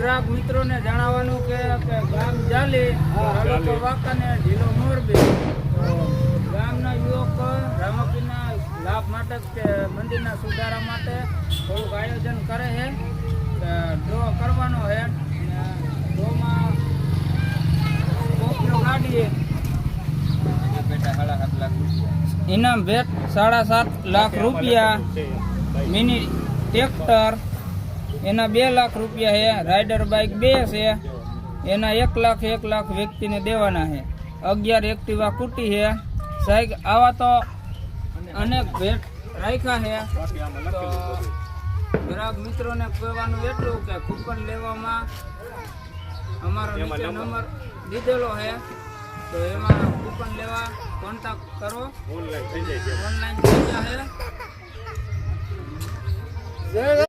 ગ્રાહક મિત્રોને જણાવવાનું કે ગામ જાલી તાલુકો વાંકાનેર જિલ્લો મોરબી ગામના યુવક રામાપીરના લાભ માટે કે મંદિરના સુધારા માટે થોડુંક આયોજન કરે છે ડ્રો કરવાનો છે ડ્રોમાં સ્કોર્પિયો ગાડી ઇનામ ભેટ 7.5 લાખ રૂપિયા મિની ટ્રેક્ટર એના 2 લાખ રૂપિયા છે રાઇડર બાઇક 2 છે એના 1 લાખ વ્યક્તિને દેવાના છે 11 એક્ટિવા કુટી છે સાહેબ આવા તો અનેક ભેટ રાખ્યા છે તો ગ્રાહક મિત્રોને કહેવાનું એટલું કે કૂપન લેવામાં અમારો નીચે નંબર દીધેલો છે તો એમાં કૂપન લેવા કોન્ટેક્ટ કરો ઓનલાઈન થઈ જાય છે